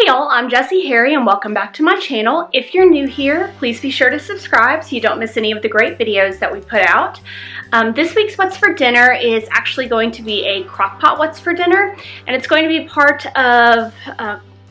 Hey y'all, I'm Jessi Harry and welcome back to my channel. If you're new here, please be sure to subscribe so you don't miss any of the great videos that we put out. This week's What's for Dinner is actually going to be a crockpot What's for Dinner, and it's going to be part of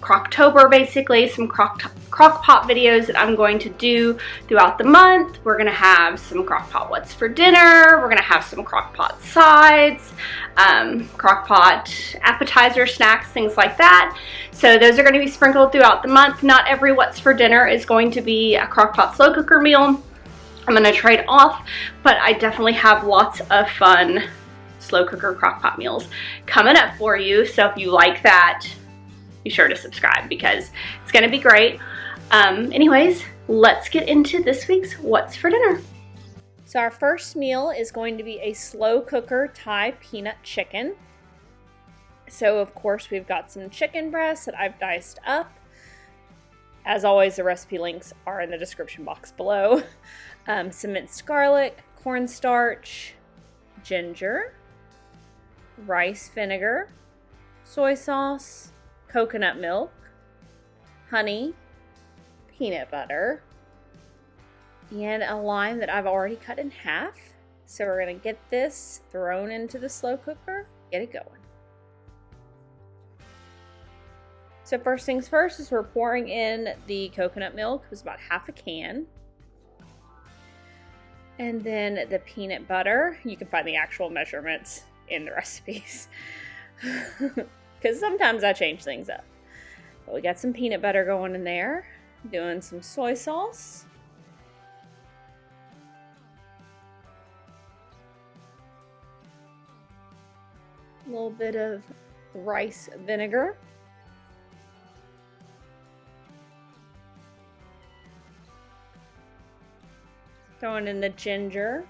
Crocktober, basically, some crockpot videos that I'm going to do throughout the month. We're going to have some crockpot What's for Dinner, we're going to have some crockpot sides, crockpot appetizer snacks, things like that. So those are going to be sprinkled throughout the month. Not every What's for Dinner is going to be a crockpot slow cooker meal. I'm going to trade off, but I definitely have lots of fun slow cooker crockpot meals coming up for you. So if you like that, be sure to subscribe because it's going to be great. Anyways, let's get into this week's What's for Dinner. So our first meal is going to be a slow cooker Thai peanut chicken. So of course we've got some chicken breasts that I've diced up. As always, the recipe links are in the description box below. Some minced garlic, cornstarch, ginger, rice vinegar, soy sauce, coconut milk, honey, peanut butter, and a lime that I've already cut in half. So we're going to get this thrown into the slow cooker, get it going. So first things first is we're pouring in the coconut milk. It was about half a can. And then the peanut butter. You can find the actual measurements in the recipes. Because sometimes I change things up. But we got some peanut butter going in there. Doing some soy sauce. A little bit of rice vinegar. Throwing in the ginger.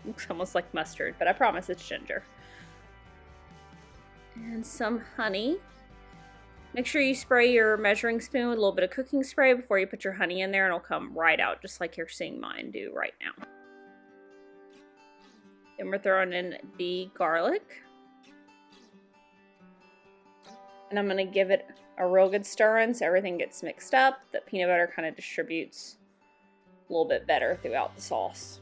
Looks almost like mustard, but I promise it's ginger. And some honey. Make sure you spray your measuring spoon with a little bit of cooking spray before you put your honey in there, and it'll come right out just like you're seeing mine do right now. Then we're throwing in the garlic. And I'm going to give it a real good stir in so everything gets mixed up. The peanut butter kind of distributes a little bit better throughout the sauce.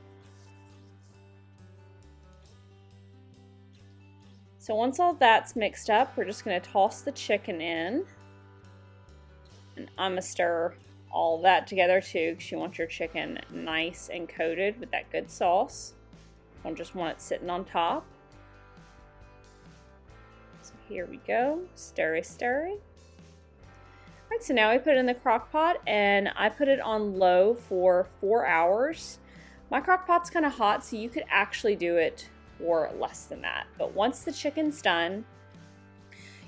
So once all that's mixed up, we're just going to toss the chicken in. And I'm going to stir all that together too because you want your chicken nice and coated with that good sauce. You don't just want it sitting on top. So here we go. Stirry, stirry. All right, so now we put it in the crock pot and I put it on low for 4 hours. My crock pot's kind of hot, so you could actually do it for less than that. But once the chicken's done,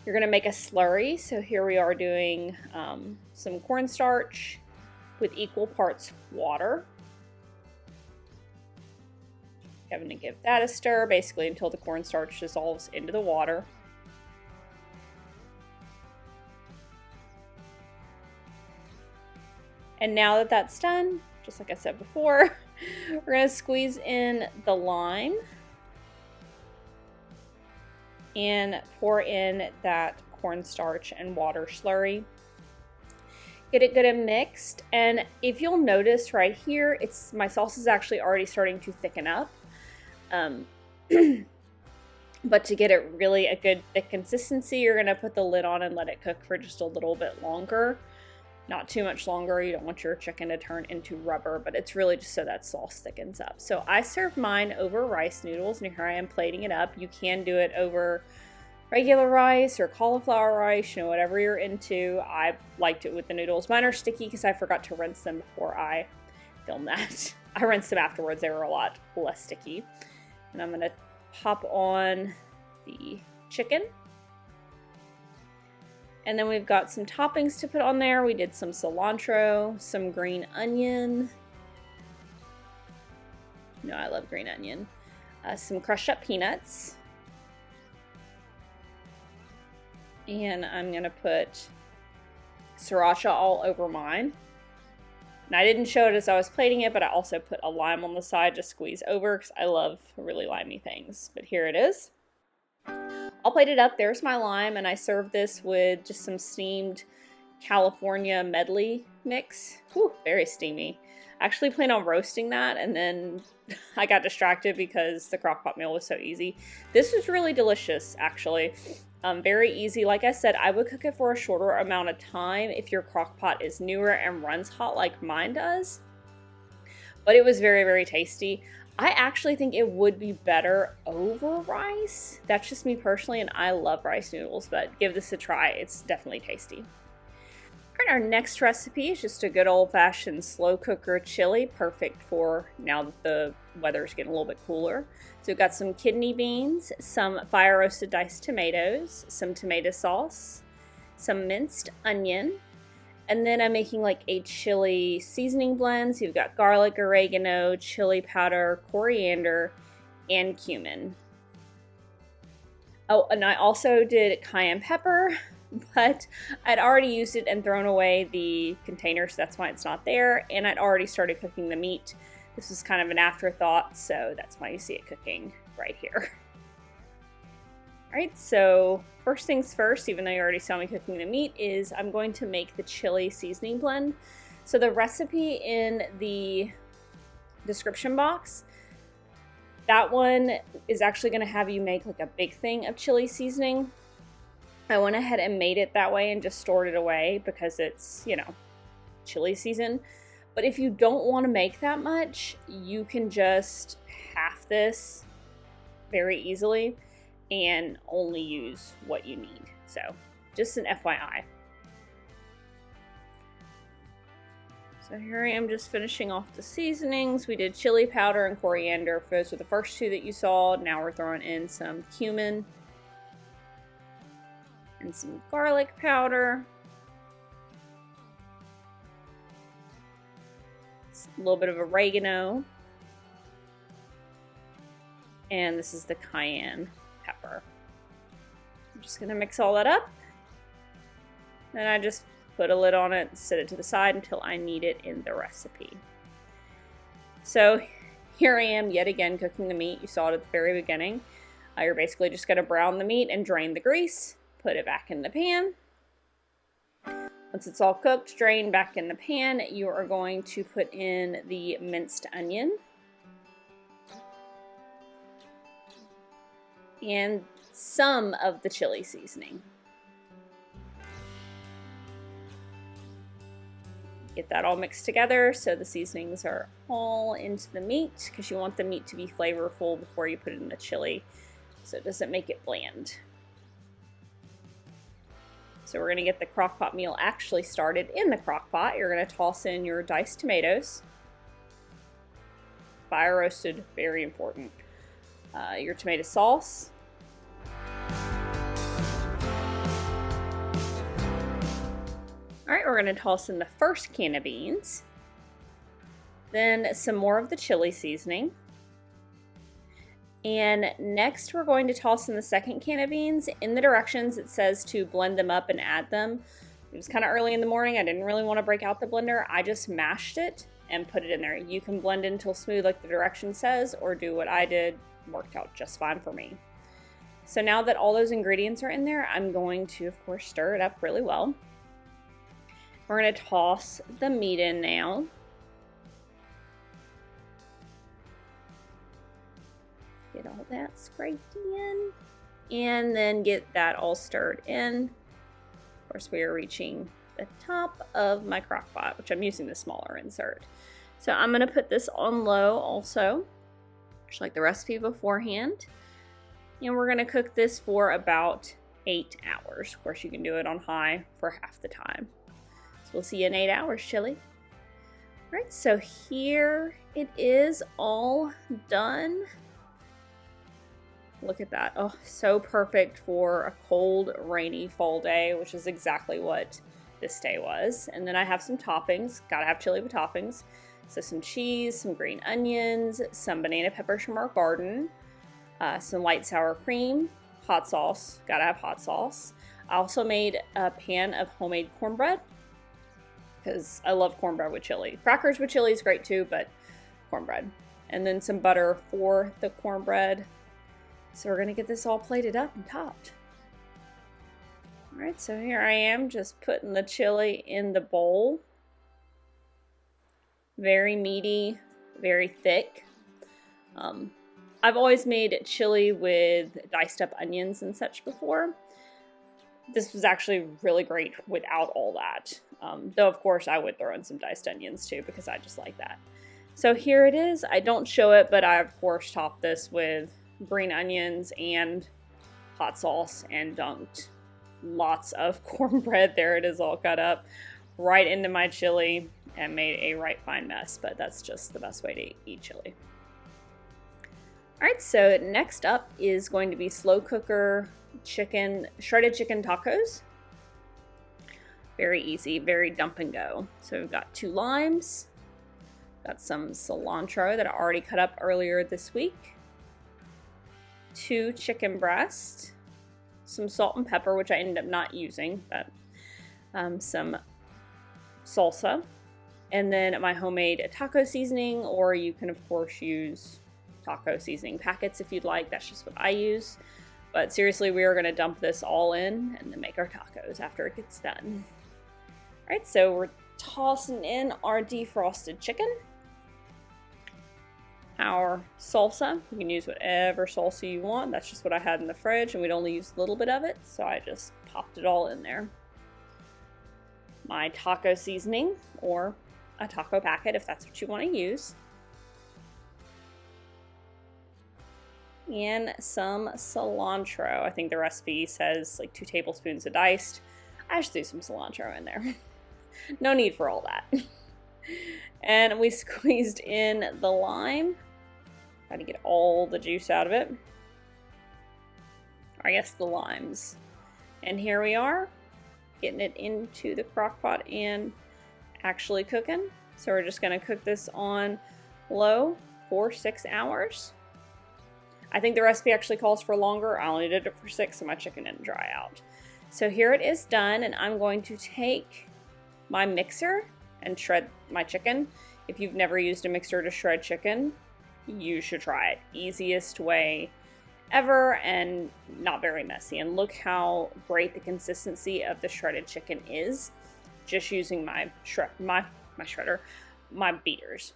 you're going to make a slurry. So here we are doing some cornstarch with equal parts water. Having to give that a stir basically until the cornstarch dissolves into the water. And now that that's done, just like I said before, we're going to squeeze in the lime and pour in that cornstarch and water slurry. Get it good and mixed. And if you'll notice right here, my sauce is actually already starting to thicken up. But to get it really a good thick consistency, you're going to put the lid on and let it cook for just a little bit longer. Not too much longer. You don't want your chicken to turn into rubber, but it's really just so that sauce thickens up. So I served mine over rice noodles, and here I am plating it up. You can do it over regular rice or cauliflower rice, whatever you're into. I liked it with the noodles. Mine are sticky because I forgot to rinse them before I filmed that. I rinsed them afterwards. They were a lot less sticky. And I'm going to pop on the chicken. And then we've got some toppings to put on there. We did some cilantro, some green onion. I love green onion. Some crushed up peanuts. And I'm going to put sriracha all over mine. And I didn't show it as I was plating it, but I also put a lime on the side to squeeze over because I love really limey things. But here it is. All plated up, there's my lime, and I served this with just some steamed California medley mix. Whew, very steamy. I actually plan on roasting that, and then I got distracted because the crockpot meal was so easy. This was really delicious, actually. Very easy. Like I said, I would cook it for a shorter amount of time if your crockpot is newer and runs hot like mine does. But it was very, very tasty. I actually think it would be better over rice. That's just me personally, and I love rice noodles, but give this a try. It's definitely tasty. All right, our next recipe is just a good old-fashioned slow cooker chili, perfect for now that the weather's getting a little bit cooler. So we've got some kidney beans, some fire roasted diced tomatoes, some tomato sauce, some minced onion, and then I'm making like a chili seasoning blend. So you've got garlic, oregano, chili powder, coriander, and cumin. Oh, and I also did cayenne pepper, but I'd already used it and thrown away the container, so that's why it's not there. And I'd already started cooking the meat. This was kind of an afterthought, so that's why you see it cooking right here. All right, so first things first, even though you already saw me cooking the meat, is I'm going to make the chili seasoning blend. So the recipe in the description box, that one is actually going to have you make like a big thing of chili seasoning. I went ahead and made it that way and just stored it away because it's, you know, chili season. But if you don't want to make that much, you can just half this very easily and only use what you need. So just an FYI. So here I am just finishing off the seasonings. We did chili powder and coriander. Those were the first two that you saw. Now we're throwing in some cumin and some garlic powder. A little bit of oregano. And this is the cayenne pepper. I'm just gonna mix all that up. Then I just put a lid on it and set it to the side until I need it in the recipe. So here I am yet again cooking the meat. You saw it at the very beginning. You're basically just gonna brown the meat and drain the grease. Put it back in the pan. Once it's all cooked, drain back in the pan. You are going to put in the minced onion and some of the chili seasoning. Get that all mixed together so the seasonings are all into the meat, because you want the meat to be flavorful before you put it in the chili so it doesn't make it bland. So we're going to get the crockpot meal actually started in the crockpot. You're going to toss in your diced tomatoes. Fire roasted, very important. Your tomato sauce. All right, we're going to toss in the first can of beans. Then some more of the chili seasoning. And next we're going to toss in the second can of beans. In the directions it says to blend them up and add them. It was kind of early in the morning. I didn't really want to break out the blender. I just mashed it and put it in there. You can blend it until smooth like the direction says, or do what I did. Worked out just fine for me. So now that all those ingredients are in there, I'm going to, of course, stir it up really well. We're going to toss the meat in now. Get all that scraped in, and then get that all stirred in. Of course, we are reaching the top of my crock pot, which I'm using the smaller insert. So I'm going to put this on low also, just like the recipe beforehand. And we're going to cook this for about 8 hours. Of course, you can do it on high for half the time. So we'll see you in 8 hours, chili. All right, so here it is all done. Look at that. Oh, so perfect for a cold, rainy fall day, which is exactly what this day was. And then I have some toppings. Gotta have chili with toppings. So some cheese, some green onions, some banana peppers from our garden, some light sour cream, hot sauce. Gotta have hot sauce. I also made a pan of homemade cornbread because I love cornbread with chili. Crackers with chili is great too, but cornbread. And then some butter for the cornbread. So we're gonna get this all plated up and topped. Alright, so here I am just putting the chili in the bowl. Very meaty, very thick. I've always made chili with diced up onions and such before. This was actually really great without all that. Though of course I would throw in some diced onions too because I just like that. So here it is. I don't show it, but I of course topped this with green onions and hot sauce and dunked lots of cornbread. There it is, all cut up right into my chili and made a right fine mess, but that's just the best way to eat chili. Alright, so next up is going to be slow cooker chicken, shredded chicken tacos. Very easy, very dump and go. So we've got 2 limes, got some cilantro that I already cut up earlier this week, 2 chicken breasts, some salt and pepper, which I ended up not using, but some salsa, and then my homemade taco seasoning, or you can of course use taco seasoning packets if you'd like. That's just what I use. But seriously, we are going to dump this all in and then make our tacos after it gets done. Alright, so we're tossing in our defrosted chicken, our salsa. You can use whatever salsa you want. That's just what I had in the fridge, and we'd only use a little bit of it, so I just popped it all in there. My taco seasoning, or a taco packet if that's what you want to use. And some cilantro. I think the recipe says like 2 tablespoons of diced. I just threw some cilantro in there. No need for all that. And we squeezed in the lime. Got to get all the juice out of it. Or I guess the limes. And here we are, getting it into the crock pot and actually cooking. So we're just going to cook this on low for 6 hours. I think the recipe actually calls for longer. I only did it for 6 so my chicken didn't dry out. So here it is done, and I'm going to take my mixer and shred my chicken. If you've never used a mixer to shred chicken, you should try it. Easiest way ever and not very messy. And look how great the consistency of the shredded chicken is just using my shredder, my beaters.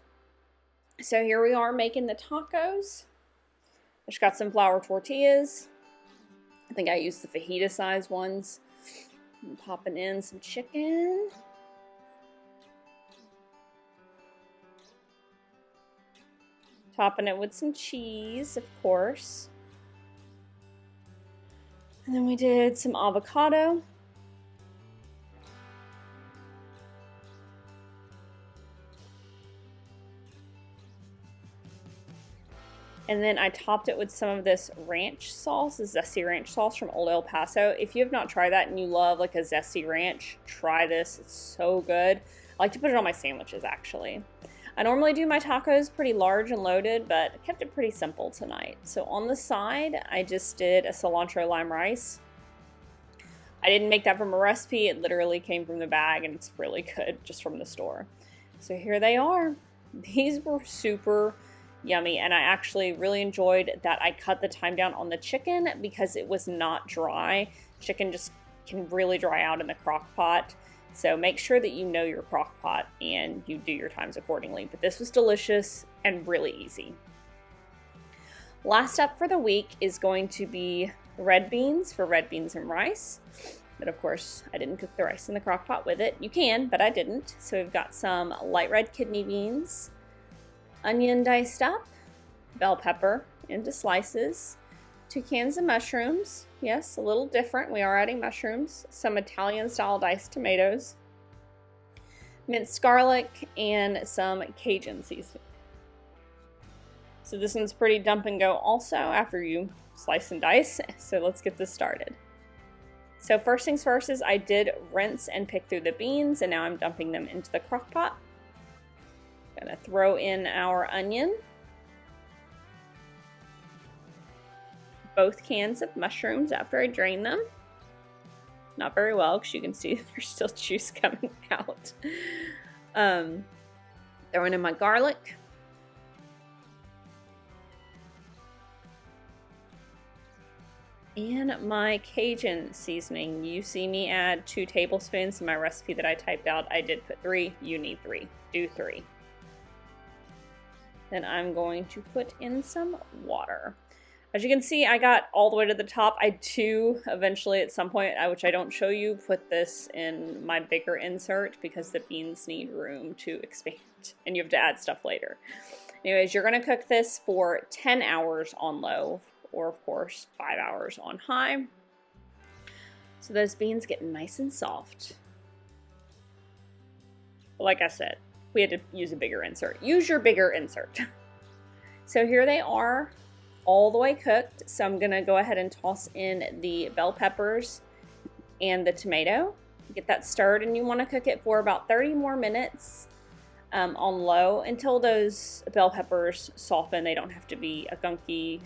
So here we are making the tacos. I just got some flour tortillas. I think I used the fajita size ones. I'm popping in some chicken. Topping it with some cheese, of course. And then we did some avocado. And then I topped it with some of this ranch sauce, this zesty ranch sauce from Old El Paso. If you have not tried that and you love like a zesty ranch, try this. It's so good. I like to put it on my sandwiches, actually. I normally do my tacos pretty large and loaded, but I kept it pretty simple tonight. So on the side, I just did a cilantro lime rice. I didn't make that from a recipe. It literally came from the bag, and it's really good just from the store. So here they are. These were super yummy, and I actually really enjoyed that I cut the time down on the chicken because it was not dry. Chicken just can really dry out in the crock pot, so make sure that you know your crock pot and you do your times accordingly. But this was delicious and really easy. Last up for the week is going to be red beans for red beans and rice, but of course I didn't cook the rice in the crock pot with it. You can, but I didn't. So we've got some light red kidney beans, onion diced up, bell pepper into slices, 2 cans of mushrooms. Yes, a little different. We are adding mushrooms, some Italian style diced tomatoes, minced garlic, and some Cajun seasoning. So this one's pretty dump and go also after you slice and dice. So let's get this started. So first things first is I did rinse and pick through the beans, and now I'm dumping them into the crock pot. Gonna throw in our onion, both cans of mushrooms after I drain them. Not very well because you can see there's still juice coming out. Throwing in my garlic. And my Cajun seasoning. You see me add 2 tablespoons in my recipe that I typed out. I did put 3. You need 3. Do 3. Then I'm going to put in some water. As you can see, I got all the way to the top. I do eventually at some point, which I don't show you, put this in my bigger insert because the beans need room to expand and you have to add stuff later. Anyways, you're gonna cook this for 10 hours on low, or of course 5 hours on high. So those beans get nice and soft. But like I said, we had to use a bigger insert. Use your bigger insert. So here they are, all the way cooked. So I'm gonna go ahead and toss in the bell peppers and the tomato. Get that stirred, and you wanna cook it for about 30 more minutes on low until those bell peppers soften. They don't have to be a gunky,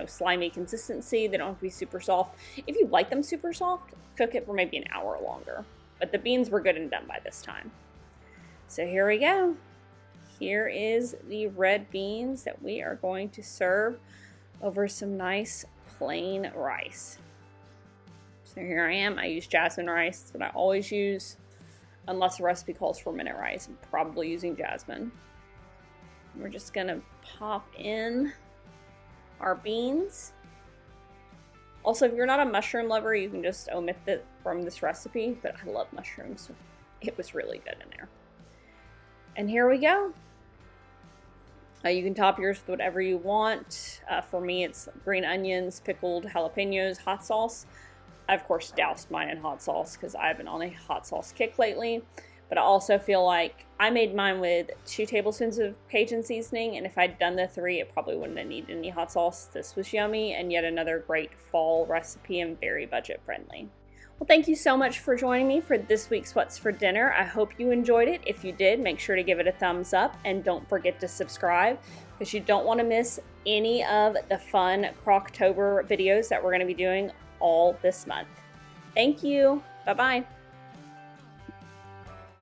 slimy consistency. They don't have to be super soft. If you like them super soft, cook it for maybe an hour longer. But the beans were good and done by this time. So here we go. Here is the red beans that we are going to serve over some nice plain rice. So here I am. I use jasmine rice. That's what I always use. Unless the recipe calls for minute rice, I'm probably using jasmine. We're just gonna pop in our beans. Also, if you're not a mushroom lover, you can just omit it from this recipe, but I love mushrooms, so it was really good in there. And here we go. You can top yours with whatever you want. For me, it's green onions, pickled jalapenos, hot sauce. I, of course, doused mine in hot sauce because I've been on a hot sauce kick lately. But I also feel like I made mine with 2 tablespoons of Cajun seasoning, and if I'd done the 3, it probably wouldn't have needed any hot sauce. This was yummy, and yet another great fall recipe and very budget friendly. Well, thank you so much for joining me for this week's What's for Dinner. I hope you enjoyed it. If you did, make sure to give it a thumbs up, and don't forget to subscribe because you don't want to miss any of the fun Crocktober videos that we're going to be doing all this month. Thank you. Bye-bye.